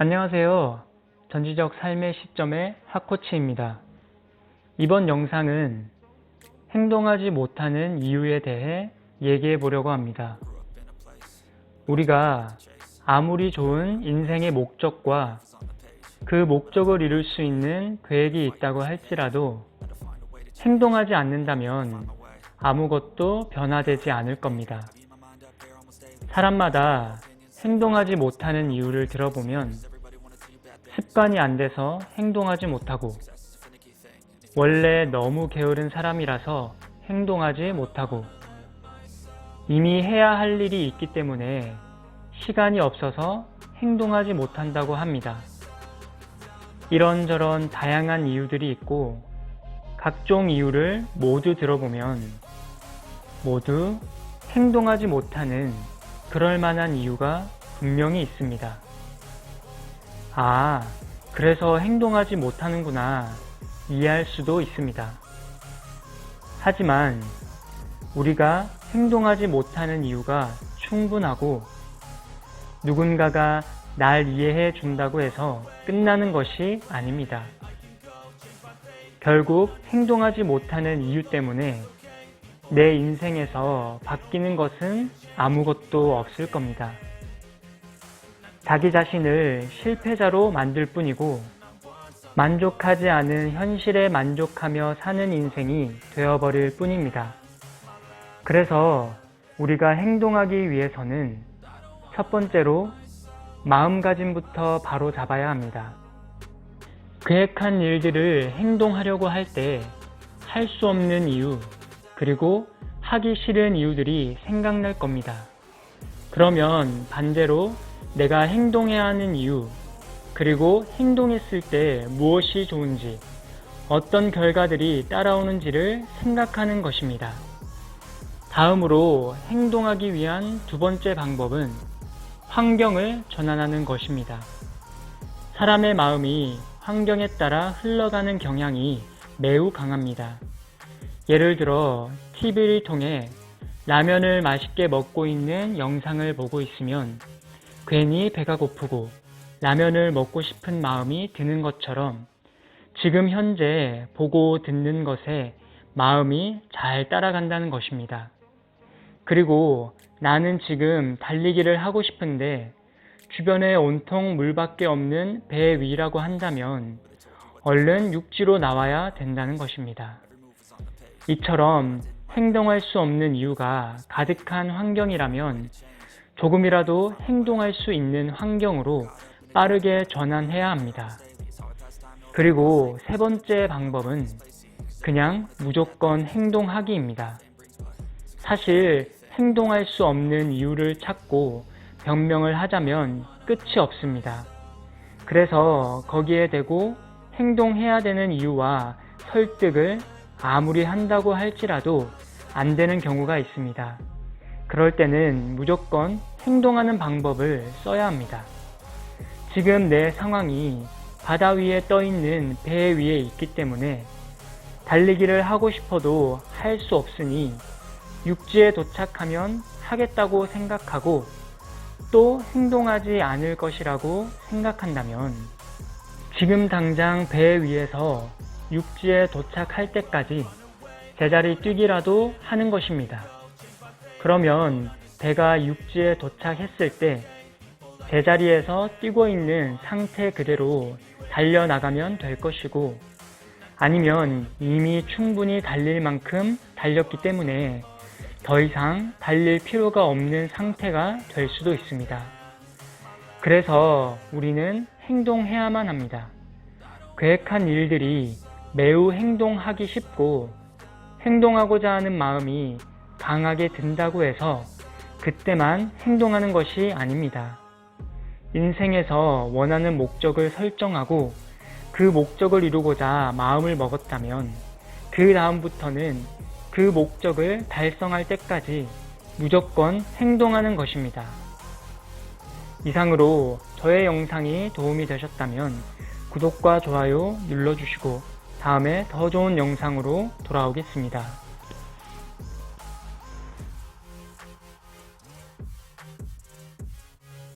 안녕하세요. 전지적 삶의 시점의 하코치입니다. 이번 영상은 행동하지 못하는 이유에 대해 얘기해 보려고 합니다. 우리가 아무리 좋은 인생의 목적과 그 목적을 이룰 수 있는 계획이 있다고 할지라도 행동하지 않는다면 아무것도 변화되지 않을 겁니다. 사람마다 행동하지 못하는 이유를 들어보면 습관이 안 돼서 행동하지 못하고, 원래 너무 게으른 사람이라서 행동하지 못하고, 이미 해야 할 일이 있기 때문에 시간이 없어서 행동하지 못한다고 합니다. 이런저런 다양한 이유들이 있고, 각종 이유를 모두 들어보면 모두 행동하지 못하는 그럴 만한 이유가 분명히 있습니다. 아, 그래서 행동하지 못하는구나 이해할 수도 있습니다. 하지만 우리가 행동하지 못하는 이유가 충분하고 누군가가 날 이해해 준다고 해서 끝나는 것이 아닙니다. 결국 행동하지 못하는 이유 때문에 내 인생에서 바뀌는 것은 아무것도 없을 겁니다. 자기 자신을 실패자로 만들 뿐이고 만족하지 않은 현실에 만족하며 사는 인생이 되어버릴 뿐입니다. 그래서 우리가 행동하기 위해서는 첫 번째로 마음가짐부터 바로 잡아야 합니다. 계획한 일들을 행동하려고 할 때 할 수 없는 이유, 그리고 하기 싫은 이유들이 생각날 겁니다. 그러면 반대로 내가 행동해야 하는 이유, 그리고 행동했을 때 무엇이 좋은지, 어떤 결과들이 따라오는지를 생각하는 것입니다. 다음으로 행동하기 위한 두 번째 방법은 환경을 전환하는 것입니다. 사람의 마음이 환경에 따라 흘러가는 경향이 매우 강합니다. 예를 들어 TV를 통해 라면을 맛있게 먹고 있는 영상을 보고 있으면 괜히 배가 고프고 라면을 먹고 싶은 마음이 드는 것처럼 지금 현재 보고 듣는 것에 마음이 잘 따라간다는 것입니다. 그리고 나는 지금 달리기를 하고 싶은데 주변에 온통 물밖에 없는 배 위라고 한다면 얼른 육지로 나와야 된다는 것입니다. 이처럼 행동할 수 없는 이유가 가득한 환경이라면 조금이라도 행동할 수 있는 환경으로 빠르게 전환해야 합니다. 그리고 세 번째 방법은 그냥 무조건 행동하기입니다. 사실 행동할 수 없는 이유를 찾고 변명을 하자면 끝이 없습니다. 그래서 거기에 대고 행동해야 되는 이유와 설득을 아무리 한다고 할지라도 안 되는 경우가 있습니다. 그럴 때는 무조건 행동하는 방법을 써야 합니다. 지금 내 상황이 바다 위에 떠 있는 배 위에 있기 때문에 달리기를 하고 싶어도 할 수 없으니 육지에 도착하면 하겠다고 생각하고 또 행동하지 않을 것이라고 생각한다면 지금 당장 배 위에서 육지에 도착할 때까지 제자리 뛰기라도 하는 것입니다. 그러면 배가 육지에 도착했을 때 제자리에서 뛰고 있는 상태 그대로 달려나가면 될 것이고, 아니면 이미 충분히 달릴 만큼 달렸기 때문에 더 이상 달릴 필요가 없는 상태가 될 수도 있습니다. 그래서 우리는 행동해야만 합니다. 계획한 일들이 매우 행동하기 쉽고 행동하고자 하는 마음이 강하게 든다고 해서 그때만 행동하는 것이 아닙니다. 인생에서 원하는 목적을 설정하고 그 목적을 이루고자 마음을 먹었다면 그 다음부터는 그 목적을 달성할 때까지 무조건 행동하는 것입니다. 이상으로 저의 영상이 도움이 되셨다면 구독과 좋아요 눌러주시고 다음에 더 좋은 영상으로 돌아오겠습니다.